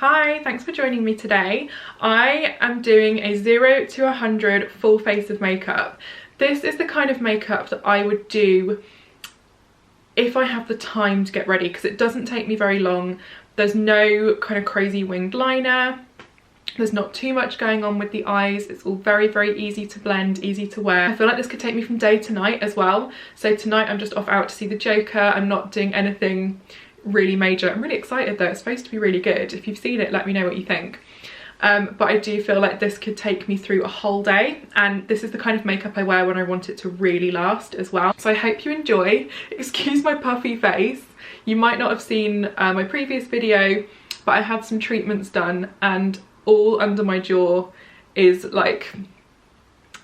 Hi, thanks for joining me today. I am doing a 0 to 100 full face of makeup. This is the kind of makeup that I would do if I have the time to get ready, because it doesn't take me very long. There's no kind of crazy winged liner. There's not too much going on with the eyes. It's all very, very easy to blend, easy to wear. I feel like this could take me from day to night as well. So tonight I'm just off out to see the Joker. I'm not doing anything really major. I'm really excited though. It's supposed to be really good. If you've seen it, let me know what you think. But I do feel like this could take me through a whole day, and this is the kind of makeup I wear when I want it to really last as well. So I hope you enjoy. Excuse my puffy face. You might not have seen my previous video, but I had some treatments done and all under my jaw is like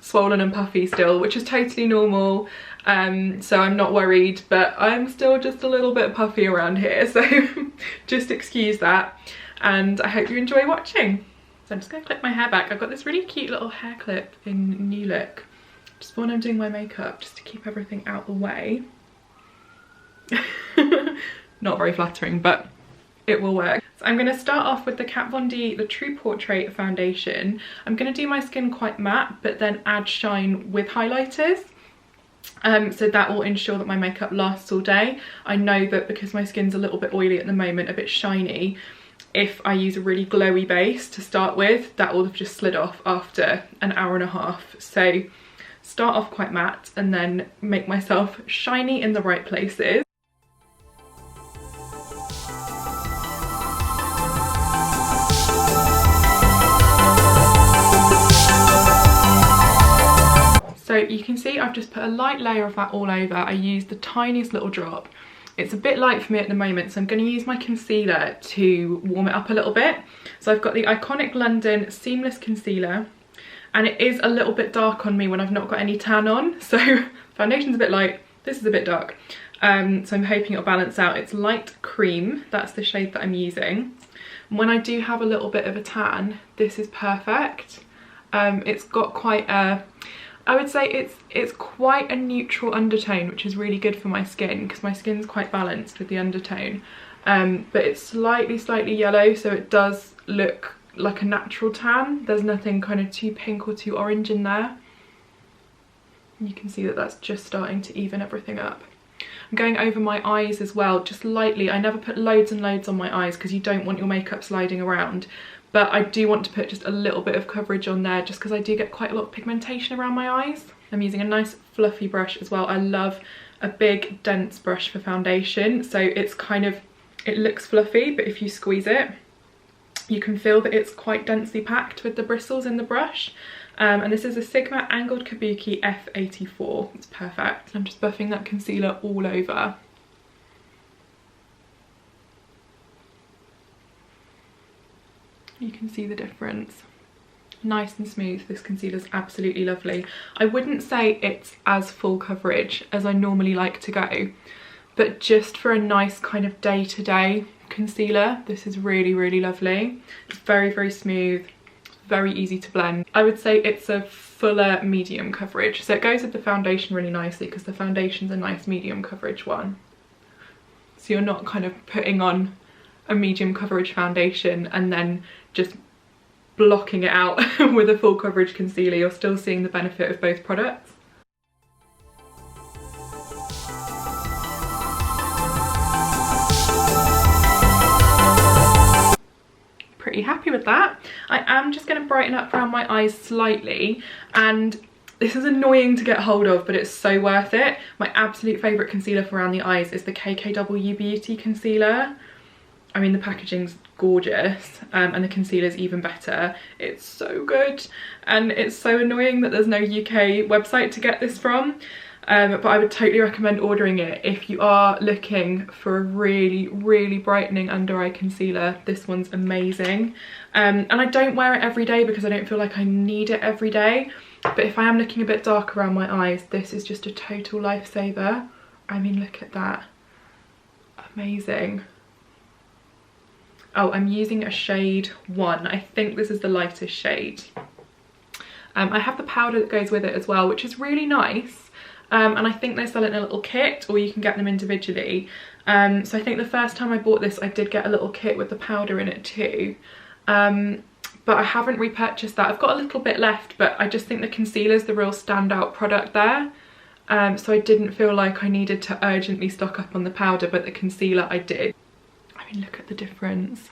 swollen and puffy still, which is totally normal. So I'm not worried, but I'm still just a little bit puffy around here, so just excuse that, and I hope you enjoy watching. So I'm just going to clip my hair back. I've got this really cute little hair clip in New Look, just when I'm doing my makeup, just to keep everything out the way. Not very flattering, but it will work. So I'm going to start off with the Kat Von D, the True Portrait foundation. I'm going to do my skin quite matte, but then add shine with highlighters. So that will ensure that my makeup lasts all day. I know that because my skin's a little bit oily at the moment, a bit shiny, if I use a really glowy base to start with, that will have just slid off after an hour and a half. So start off quite matte and then make myself shiny in the right places. So you can see I've just put a light layer of that all over. I used the tiniest little drop. It's a bit light for me at the moment, so I'm going to use my concealer to warm it up a little bit. So I've got the Iconic London Seamless Concealer, and it is a little bit dark on me when I've not got any tan on. So foundation's a bit light, this is a bit dark. So I'm hoping it'll balance out. It's light cream, that's the shade that I'm using. When I do have a little bit of a tan, this is perfect. It's got quite a, I would say it's quite a neutral undertone, which is really good for my skin because my skin's quite balanced with the undertone. But it's slightly yellow, so it does look like a natural tan. There's nothing kind of too pink or too orange in there. You can see that that's just starting to even everything up. I'm going over my eyes as well, just lightly. I never put loads and loads on my eyes because you don't want your makeup sliding around. But I do want to put just a little bit of coverage on there just because I do get quite a lot of pigmentation around my eyes. I'm using a nice fluffy brush as well. I love a big dense brush for foundation. So it's kind of, it looks fluffy, but if you squeeze it, you can feel that it's quite densely packed with the bristles in the brush. And this is a Sigma Angled Kabuki F84. It's perfect. I'm just buffing that concealer all over. You can see the difference. Nice and smooth. This concealer's absolutely lovely. I wouldn't say it's as full coverage as I normally like to go, but just for a nice kind of day-to-day concealer, this is really, really lovely. It's very, very smooth, very easy to blend. I would say it's a fuller medium coverage, so it goes with the foundation really nicely because the foundation's a nice medium coverage one. So you're not kind of putting on a medium coverage foundation and then just blocking it out with a full coverage concealer. You're still seeing the benefit of both products. Pretty happy with that. I am just going to brighten up around my eyes slightly, and this is annoying to get hold of, but it's so worth it. My absolute favourite concealer for around the eyes is the KKW Beauty concealer. I mean, the packaging's gorgeous, and the concealer's even better. It's so good, and it's so annoying that there's no UK website to get this from, but I would totally recommend ordering it if you are looking for a really, really brightening under eye concealer. This one's amazing, and I don't wear it every day because I don't feel like I need it every day, but if I am looking a bit dark around my eyes, this is just a total lifesaver. I mean, look at that. Amazing. Oh, I'm using a shade 1. I think this is the lightest shade. I have the powder that goes with it as well, which is really nice. and I think they sell it in a little kit, or you can get them individually. So I think the first time I bought this I did get a little kit with the powder in it too, but I haven't repurchased that. I've got a little bit left, but I just think the concealer is the real standout product there. So I didn't feel like I needed to urgently stock up on the powder, but the concealer I did. I mean, look at the difference.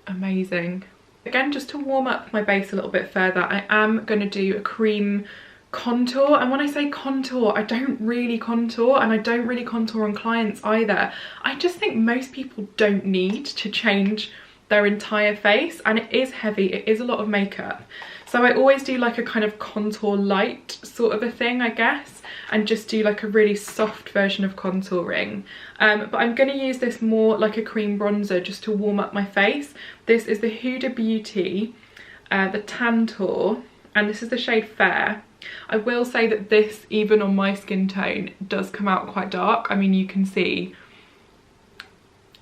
Amazing. Again, just to warm up my base a little bit further, I am going to do a cream contour. And when I say contour, I don't really contour, and I don't really contour on clients either. I just think most people don't need to change their entire face, and it is heavy, it is a lot of makeup. So I always do like a kind of contour light sort of a thing, I guess, and just do like a really soft version of contouring. But I'm going to use this more like a cream bronzer just to warm up my face. This is the Huda Beauty, the Tantour, and this is the shade Fair. I will say that this, even on my skin tone, does come out quite dark. I mean, you can see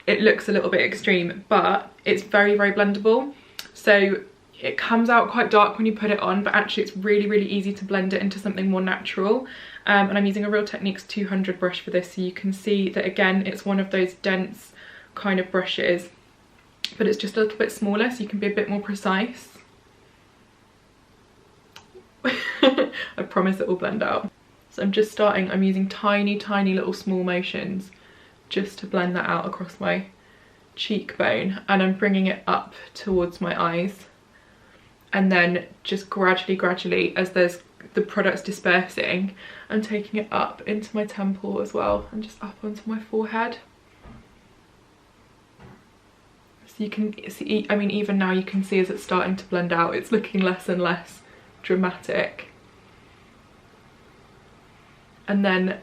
it looks a little bit extreme, but it's very, very blendable. So it comes out quite dark when you put it on, but actually it's really, really easy to blend it into something more natural. And I'm using a Real Techniques 200 brush for this, so you can see that again, it's one of those dense kind of brushes, but it's just a little bit smaller, so you can be a bit more precise. I promise it will blend out. So I'm just starting, I'm using tiny, tiny little small motions just to blend that out across my cheekbone, and I'm bringing it up towards my eyes, and then just gradually as there's the product's dispersing, I'm taking it up into my temple as well, and just up onto my forehead. So you can see, I mean, even now you can see as it's starting to blend out, it's looking less and less dramatic. And then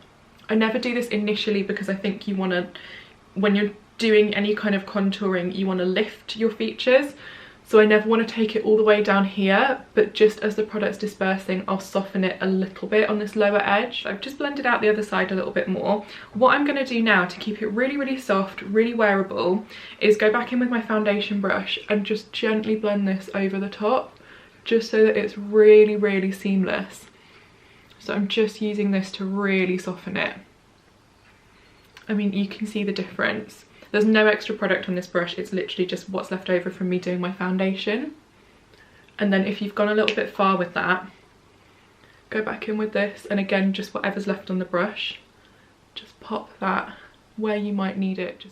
I never do this initially, because I think you want to, when you're doing any kind of contouring, you want to lift your features. So I never want to take it all the way down here, but just as the product's dispersing, I'll soften it a little bit on this lower edge. I've just blended out the other side a little bit more. What I'm going to do now to keep it really, really soft, really wearable, is go back in with my foundation brush and just gently blend this over the top, just so that it's really, really seamless. So I'm just using this to really soften it. I mean, you can see the difference. There's no extra product on this brush, it's literally just what's left over from me doing my foundation. And then if you've gone a little bit far with that, go back in with this, and again, just whatever's left on the brush, just pop that where you might need it.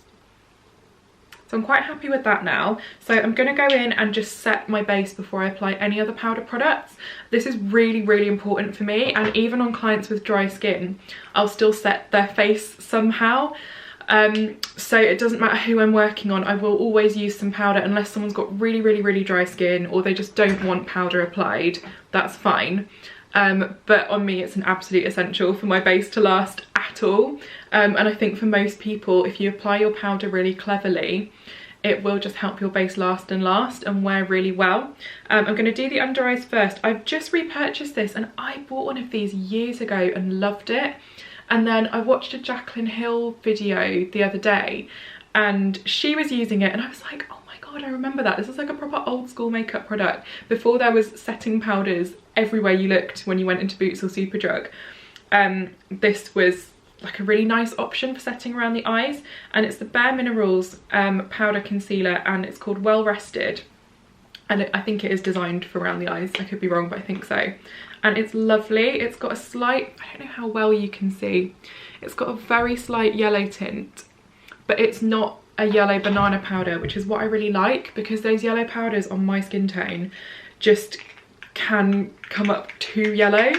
So I'm quite happy with that now. So I'm going to go in and just set my base before I apply any other powder products. This is really, really important for me, and even on clients with dry skin, I'll still set their face somehow. So it doesn't matter who I'm working on, I will always use some powder unless someone's got really, really, really dry skin, or they just don't want powder applied. That's fine. But on me, it's an absolute essential for my base to last at all. And I think for most people, if you apply your powder really cleverly, it will just help your base last and wear really well. I'm going to do the under eyes first. I've just repurchased this, and I bought one of these years ago and loved it. And then I watched a Jaclyn Hill video the other day, and she was using it, and I was like, oh my god, I remember that. This is like a proper old school makeup product, before there was setting powders everywhere you looked when you went into Boots or Superdrug. This was like a really nice option for setting around the eyes, and it's the Bare Minerals powder concealer, and it's called Well Rested, and I think it is designed for around the eyes. I could be wrong, but I think so. And it's lovely. It's got a slight, I don't know how well you can see, it's got a very slight yellow tint, but it's not a yellow banana powder, which is what I really like, because those yellow powders on my skin tone just can come up too yellow,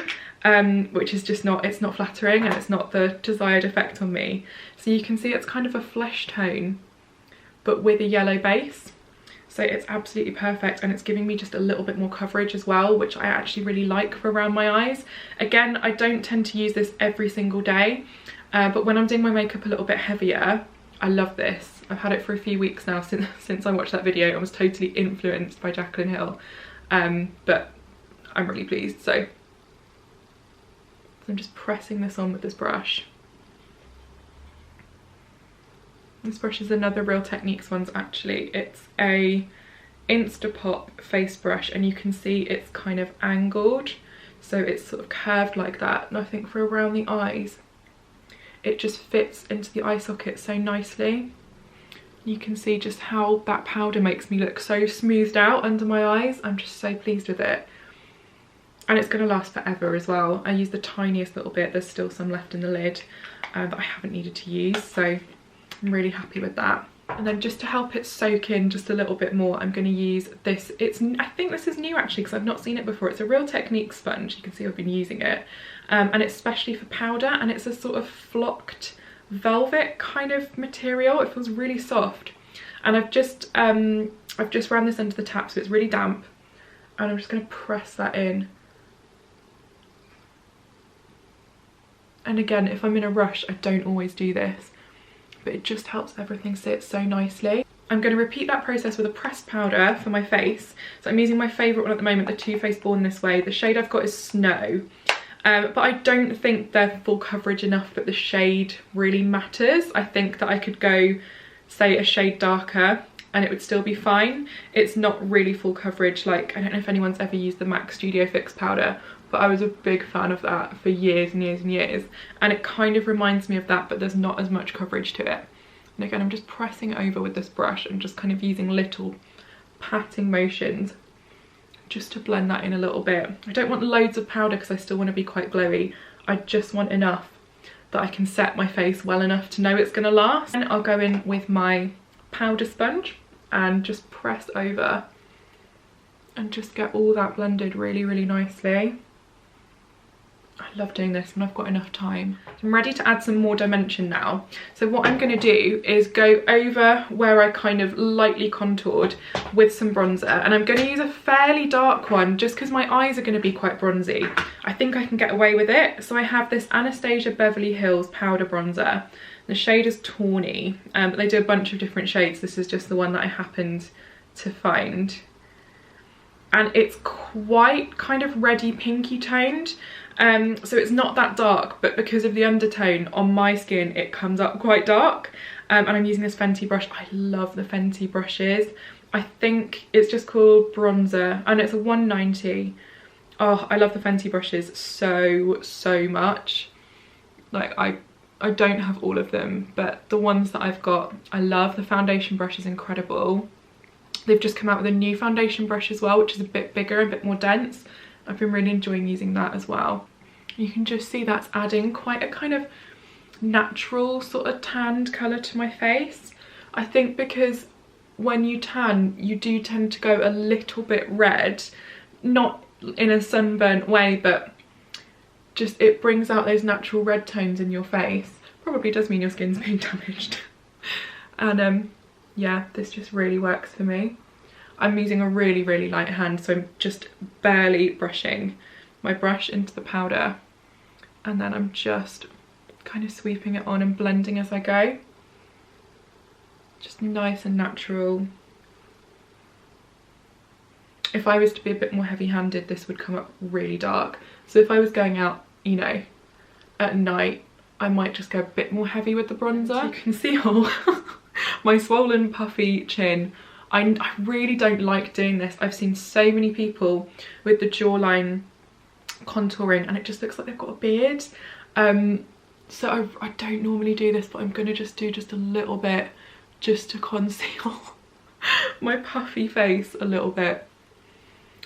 which is just not, it's not flattering, and it's not the desired effect on me. So you can see it's kind of a flesh tone, but with a yellow base. So it's absolutely perfect, and it's giving me just a little bit more coverage as well, which I actually really like for around my eyes. Again, I don't tend to use this every single day, but when I'm doing my makeup a little bit heavier, I love this. I've had it for a few weeks now since I watched that video. I was totally influenced by Jaclyn Hill, but I'm really pleased. So I'm just pressing this on with this brush. This brush is another Real Techniques one's actually. It's a Instapop face brush, and you can see it's kind of angled so it's sort of curved like that, and I think for around the eyes it just fits into the eye socket so nicely. You can see just how that powder makes me look so smoothed out under my eyes. I'm just so pleased with it. And it's going to last forever as well. I used the tiniest little bit, there's still some left in the lid that I haven't needed to use, so I'm really happy with that. And then just to help it soak in just a little bit more, I'm going to use this. I think this is new actually, because I've not seen it before. It's a Real Technique sponge. You can see I've been using it. And it's specially for powder, and it's a sort of flocked velvet kind of material. It feels really soft. And I've just ran this under the tap, so it's really damp. And I'm just going to press that in. And again, if I'm in a rush, I don't always do this, but it just helps everything sit so nicely. I'm going to repeat that process with a pressed powder for my face. So I'm using my favourite one at the moment, the Too Faced Born This Way. The shade I've got is Snow. But I don't think they're full coverage enough that the shade really matters. I think that I could go, say, a shade darker and it would still be fine. It's not really full coverage. Like, I don't know if anyone's ever used the MAC Studio Fix powder, but I was a big fan of that for years and years and years. And it kind of reminds me of that, but there's not as much coverage to it. And again, I'm just pressing over with this brush and just kind of using little patting motions just to blend that in a little bit. I don't want loads of powder because I still want to be quite glowy. I just want enough that I can set my face well enough to know it's going to last. And I'll go in with my powder sponge and just press over and just get all that blended really, really nicely. I love doing this when I've got enough time. I'm ready to add some more dimension now. So what I'm going to do is go over where I kind of lightly contoured with some bronzer, and I'm going to use a fairly dark one just because my eyes are going to be quite bronzy. I think I can get away with it. So I have this Anastasia Beverley Hills powder bronzer. The shade is Tawny. They do a bunch of different shades. This is just the one that I happened to find. And it's quite kind of reddy pinky toned. So it's not that dark, but because of the undertone on my skin, it comes up quite dark. And I'm using this Fenty brush. I love the Fenty brushes. I think it's just called Bronzer, and it's a 190. Oh, I love the Fenty brushes so much. Like, I don't have all of them, but the ones that I've got, I love. The foundation brush is incredible. They've just come out with a new foundation brush as well, which is a bit bigger, a bit more dense. I've been really enjoying using that as well. You can just see that's adding quite a kind of natural sort of tanned colour to my face. I think because when you tan, you do tend to go a little bit red, not in a sunburnt way, but just it brings out those natural red tones in your face. Probably does mean your skin's being damaged. And yeah, this just really works for me. I'm using a really, really light hand, so I'm just barely brushing my brush into the powder, and then I'm just kind of sweeping it on and blending as I go. Just nice and natural. If I was to be a bit more heavy-handed, this would come up really dark. So if I was going out, you know, at night, I might just go a bit more heavy with the bronzer. You can see all my swollen, puffy chin. I really don't like doing this. I've seen so many people with the jawline contouring and it just looks like they've got a beard. So I don't normally do this, but I'm going to just do just a little bit just to conceal my puffy face a little bit.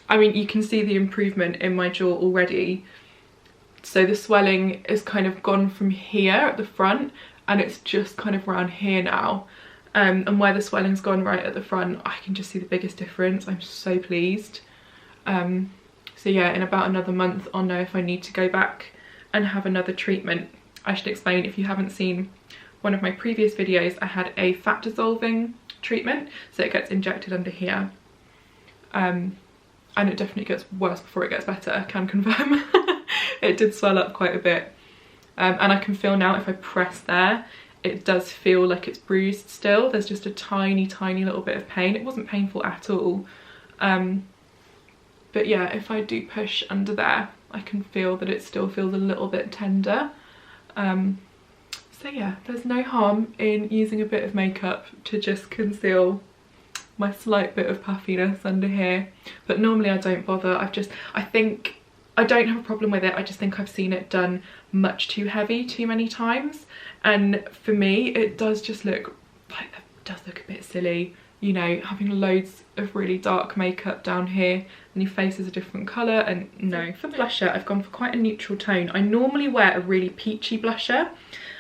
I mean, you can see the improvement in my jaw already. So the swelling is kind of gone from here at the front and it's just kind of around here now. And where the swelling's gone right at the front, I can just see the biggest difference. I'm so pleased. So yeah, in about another month, I'll know if I need to go back and have another treatment. I should explain, if you haven't seen one of my previous videos, I had a fat dissolving treatment. So it gets injected under here. And it definitely gets worse before it gets better, I can confirm. It did swell up quite a bit. And I can feel now if I press there, it does feel like it's bruised still. There's just a tiny, tiny little bit of pain. It wasn't painful at all. But yeah, if I do push under there, I can feel that it still feels a little bit tender. So yeah, there's no harm in using a bit of makeup to just conceal my slight bit of puffiness under here. But normally I don't bother. I think I don't have a problem with it. I just think I've seen it done much too heavy too many times, and for me it does just look like, it does look a bit silly, you know, having loads of really dark makeup down here and your face is a different colour. And no, for blusher I've gone for quite a neutral tone. I normally wear a really peachy blusher,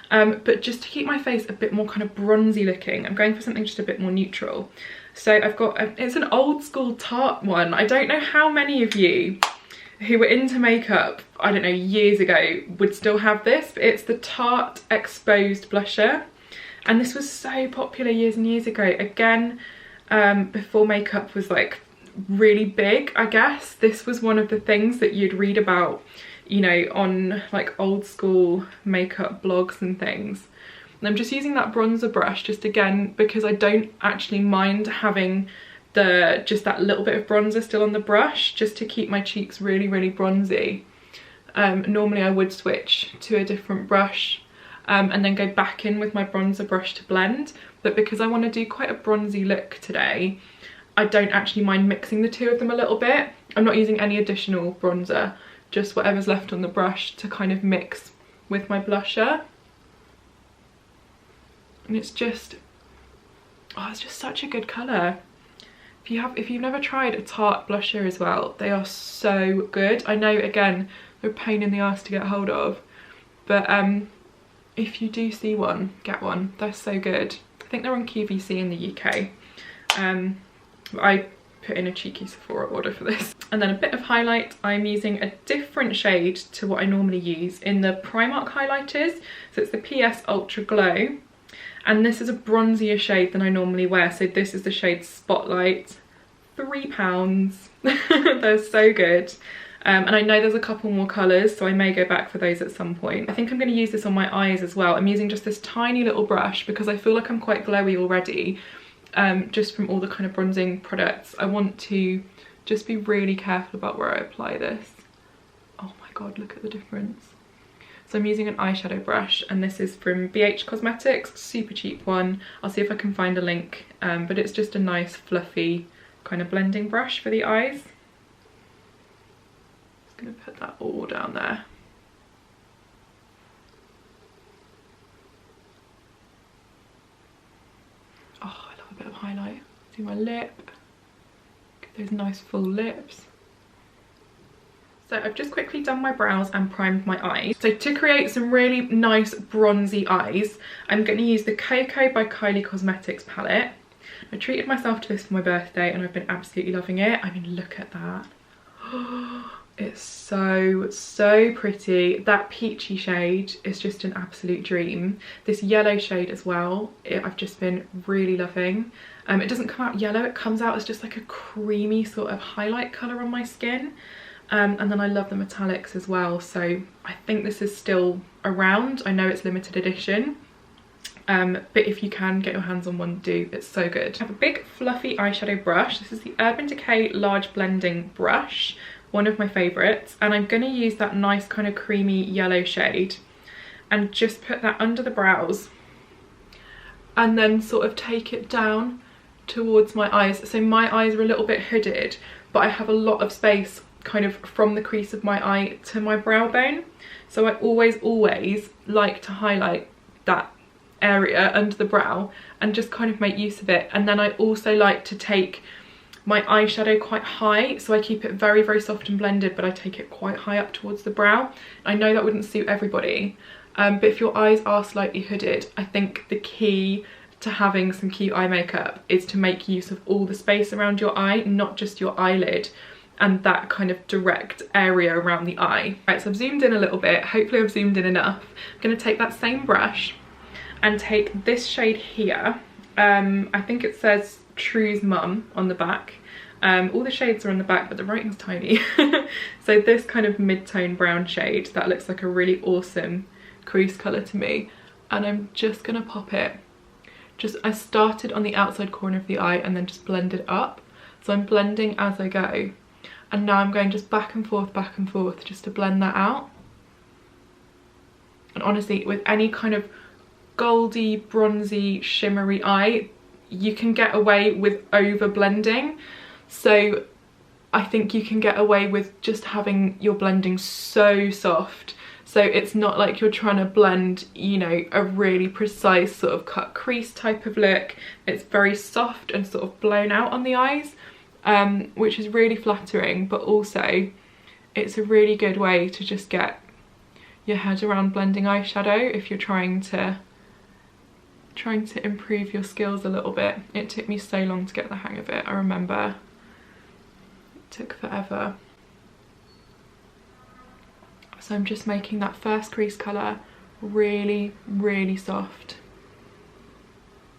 but just to keep my face a bit more kind of bronzy looking, I'm going for something just a bit more neutral. So I've got, it's an old school Tarte one. I don't know how many of you who were into makeup, I don't know, years ago would still have this, but it's the Tarte Exposed Blusher. And this was so popular years and years ago. Again, before makeup was like really big, I guess. This was one of the things that you'd read about, you know, on like old school makeup blogs and things. And I'm just using that bronzer brush just again because I don't actually mind having just that little bit of bronzer still on the brush, just to keep my cheeks really, really bronzy. Normally I would switch to a different brush and then go back in with my bronzer brush to blend, but because I want to do quite a bronzy look today, I don't actually mind mixing the two of them a little bit. I'm not using any additional bronzer, just whatever's left on the brush to kind of mix with my blusher. And it's just, oh, it's just such a good colour. If you've never tried a Tarte blusher as well, they are so good. I know, again, they're a pain in the ass to get hold of, but if you do see one, get one. They're so good. I think they're on QVC in the UK. I put in a cheeky Sephora order for this. And then a bit of highlight. I'm using a different shade to what I normally use in the Primark highlighters. So it's the PS Ultra Glow. And this is a bronzier shade than I normally wear. So this is the shade Spotlight, £3. They're so good. And I know there's a couple more colours, so I may go back for those at some point. I think I'm going to use this on my eyes as well. I'm using just this tiny little brush because I feel like I'm quite glowy already, just from all the kind of bronzing products. I want to just be really careful about where I apply this. Oh my god, look at the difference. So I'm using an eyeshadow brush, and this is from BH Cosmetics, super cheap one. I'll see if I can find a link, but it's just a nice fluffy kind of blending brush for the eyes. Just gonna put that all down there. Oh, I love a bit of highlight. Do my lip, get those nice full lips. So I've just quickly done my brows and primed my eyes. So to create some really nice bronzy eyes, I'm going to use the Koko by Kylie Cosmetics palette. I treated myself to this for my birthday and I've been absolutely loving it. I mean, look at that. It's so, so pretty. That peachy shade is just an absolute dream. This yellow shade as well, I've just been really loving. It doesn't come out yellow, it comes out as just like a creamy sort of highlight colour on my skin. And then I love the metallics as well, so I think this is still around. I know it's limited edition, but if you can get your hands on one, do. It's so good. I have a big fluffy eyeshadow brush. This is the Urban Decay Large Blending Brush, one of my favourites, and I'm going to use that nice kind of creamy yellow shade and just put that under the brows and then sort of take it down towards my eyes. So my eyes are a little bit hooded, but I have a lot of space kind of from the crease of my eye to my brow bone, so I always like to highlight that area under the brow and just kind of make use of it. And then I also like to take my eyeshadow quite high, so I keep it very, very soft and blended, but I take it quite high up towards the brow. I know that wouldn't suit everybody, but if your eyes are slightly hooded, I think the key to having some cute eye makeup is to make use of all the space around your eye, not just your eyelid and that kind of direct area around the eye. Right, so I've zoomed in a little bit. Hopefully I've zoomed in enough. I'm going to take that same brush and take this shade here. I think it says True's Mum on the back. All the shades are on the back, but the writing's tiny. So this kind of mid-tone brown shade, that looks like a really awesome crease colour to me. And I'm just going to pop it. I started on the outside corner of the eye and then just blended up. So I'm blending as I go. And now I'm going just back and forth just to blend that out. And honestly, with any kind of goldy, bronzy, shimmery eye, you can get away with over blending. So I think you can get away with just having your blending so soft. So it's not like you're trying to blend, you know, a really precise sort of cut crease type of look. It's very soft and sort of blown out on the eyes, which is really flattering, but also it's a really good way to just get your head around blending eyeshadow if you're trying to improve your skills a little bit. It took me so long to get the hang of it. I remember it took forever. So I'm just making that first crease colour really, really soft.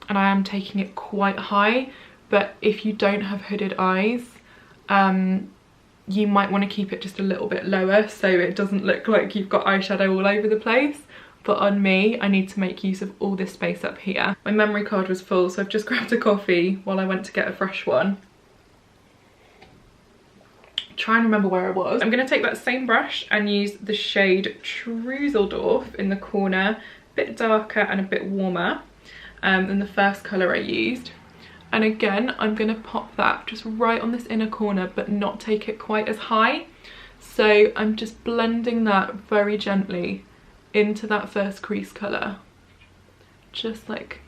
And I am taking it quite high, but if you don't have hooded eyes, you might want to keep it just a little bit lower so it doesn't look like you've got eyeshadow all over the place. But on me, I need to make use of all this space up here. My memory card was full, so I've just grabbed a coffee while I went to get a fresh one. Try and remember where I was. I'm going to take that same brush and use the shade Trüsseldorf in the corner, a bit darker and a bit warmer than the first colour I used. And again, I'm going to pop that just right on this inner corner, but not take it quite as high. So I'm just blending that very gently into that first crease colour, just like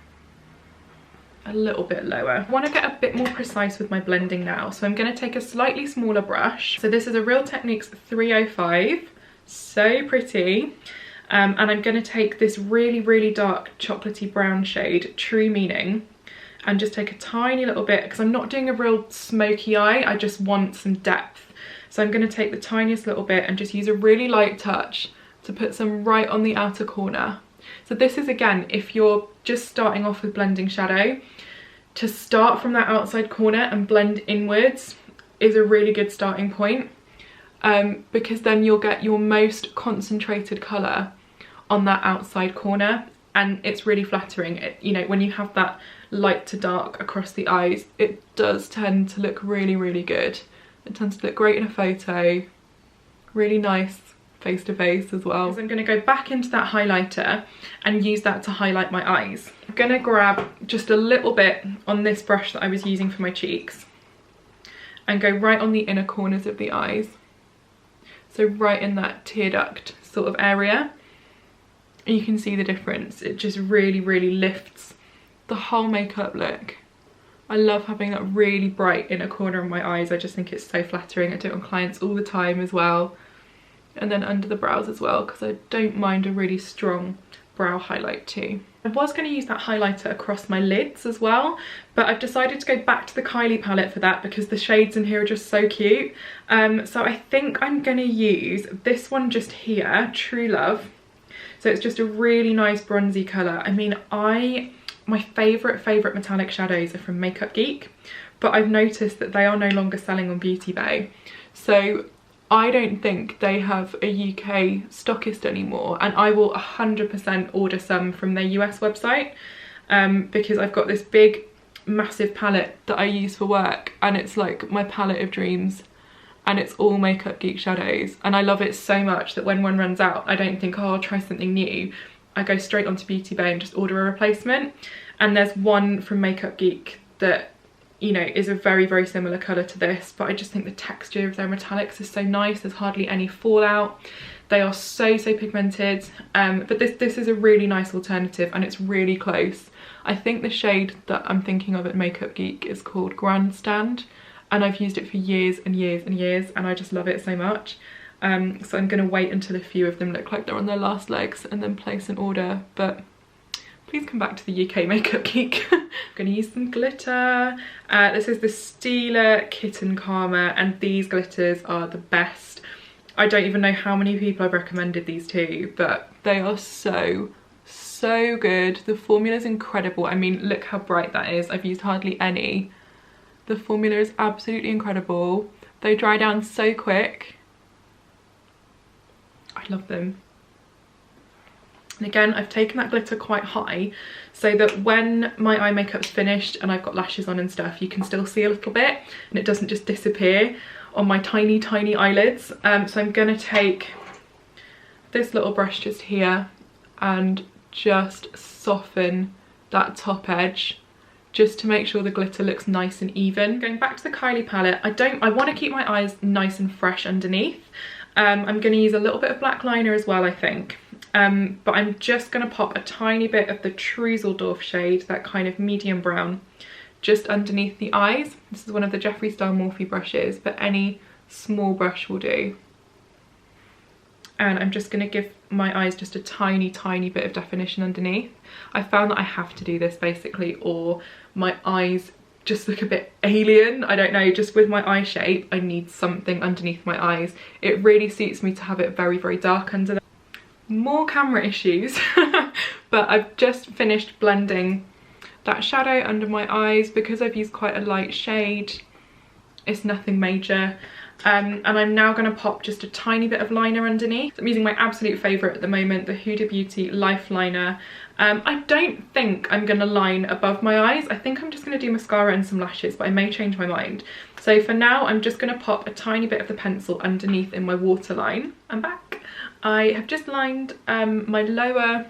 a little bit lower. I want to get a bit more precise with my blending now, so I'm going to take a slightly smaller brush. So this is a Real Techniques 305, so pretty. And I'm going to take this really, really dark chocolatey brown shade, True Meaning, and just take a tiny little bit, because I'm not doing a real smoky eye, I just want some depth. So I'm going to take the tiniest little bit and just use a really light touch to put some right on the outer corner. So this is, again, if you're just starting off with blending shadow, to start from that outside corner and blend inwards is a really good starting point, because then you'll get your most concentrated colour on that outside corner, and it's really flattering. You know, when you have that light to dark across the eyes, it does tend to look really, really good. It tends to look great in a photo, really nice face to face as well. So I'm going to go back into that highlighter and use that to highlight my eyes. I'm going to grab just a little bit on this brush that I was using for my cheeks and go right on the inner corners of the eyes. So right in that tear duct sort of area. And you can see the difference. It just really, really lifts the whole makeup look. I love having that really bright inner corner of my eyes. I just think it's so flattering. I do it on clients all the time as well. And then under the brows as well, because I don't mind a really strong brow highlight too. I was going to use that highlighter across my lids as well, but I've decided to go back to the Kylie palette for that because the shades in here are just so cute. So I think I'm going to use this one just here, True Love. So it's just a really nice bronzy colour. I mean, my favourite metallic shadows are from Makeup Geek, but I've noticed that they are no longer selling on Beauty Bay. So I don't think they have a UK stockist anymore, and I will 100% order some from their US website, because I've got this big massive palette that I use for work, and it's like my palette of dreams, and it's all Makeup Geek shadows, and I love it so much that when one runs out I don't think, oh, I'll try something new. I go straight onto Beauty Bay and just order a replacement. And there's one from Makeup Geek that, you know, is a very, very similar colour to this, but I just think the texture of their metallics is so nice. There's hardly any fallout. They are so pigmented, but this is a really nice alternative, and it's really close. I think the shade that I'm thinking of at Makeup Geek is called Grandstand, and I've used it for years and years and years, and I just love it so much. So I'm going to wait until a few of them look like they're on their last legs and then place an order, but please come back to the UK Makeup Geek. I'm going to use some glitter. This is the Stila Kitten Karma, and these glitters are the best. I don't even know how many people I've recommended these to, but they are so good. The formula is incredible. I mean, look how bright that is. I've used hardly any. The formula is absolutely incredible. They dry down so quick. I love them. And again, I've taken that glitter quite high so that when my eye makeup's finished and I've got lashes on and stuff, you can still see a little bit and it doesn't just disappear on my tiny eyelids. So I'm going to take this little brush just here and just soften that top edge just to make sure the glitter looks nice and even. Going back to the Kylie palette, I want to keep my eyes nice and fresh underneath. I'm going to use a little bit of black liner as well, I think. But I'm just going to pop a tiny bit of the Trüsseldorf shade, that kind of medium brown, just underneath the eyes. This is one of the Jeffree Star Morphe brushes, but any small brush will do. And I'm just going to give my eyes just a tiny bit of definition underneath. I found that I have to do this basically, or my eyes just look a bit alien. I don't know, just with my eye shape, I need something underneath my eyes. It really suits me to have it very dark under there. More camera issues, but I've just finished blending that shadow under my eyes. Because I've used quite a light shade, it's nothing major. And I'm now going to pop just a tiny bit of liner underneath. I'm using my absolute favourite at the moment, the Huda Beauty Life Liner. I don't think I'm going to line above my eyes. I think I'm just going to do mascara and some lashes, but I may change my mind. So for now, I'm just going to pop a tiny bit of the pencil underneath in my waterline. I'm back. I have just lined my lower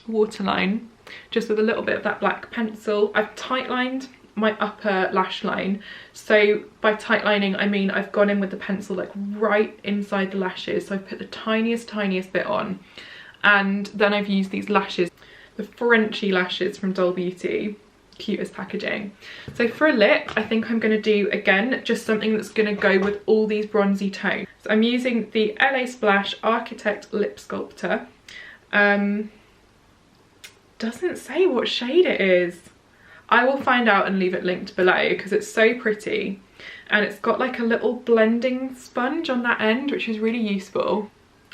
waterline just with a little bit of that black pencil. I've tight lined my upper lash line. So by tight lining, I mean I've gone in with the pencil like right inside the lashes. So I've put the tiniest bit on, and then I've used these lashes, the Frenchie lashes from Huda Beauty, cutest packaging. So for a lip, I think I'm going to do again just something that's going to go with all these bronzy tones. So I'm using the LA Splash Architect Lip Sculptor. Doesn't say what shade it is. I will find out and leave it linked below because it's so pretty, and it's got like a little blending sponge on that end, which is really useful.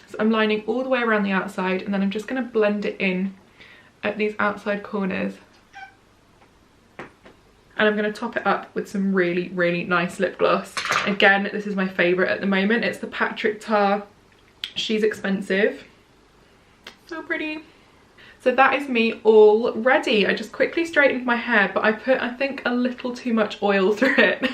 So I'm lining all the way around the outside, and then I'm just going to blend it in at these outside corners. And I'm going to top it up with some really nice lip gloss. Again, this is my favourite at the moment. It's the Patrick Tar She's Expensive. So pretty. So that is me all ready. I just quickly straightened my hair, but I put, I think, a little too much oil through it.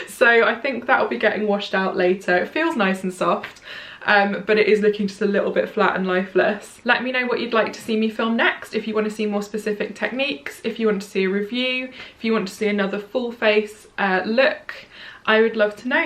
So I think that'll be getting washed out later. It feels nice and soft, but it is looking just a little bit flat and lifeless. Let me know what you'd like to see me film next. If you want to see more specific techniques, if you want to see a review, if you want to see another full face look, I would love to know.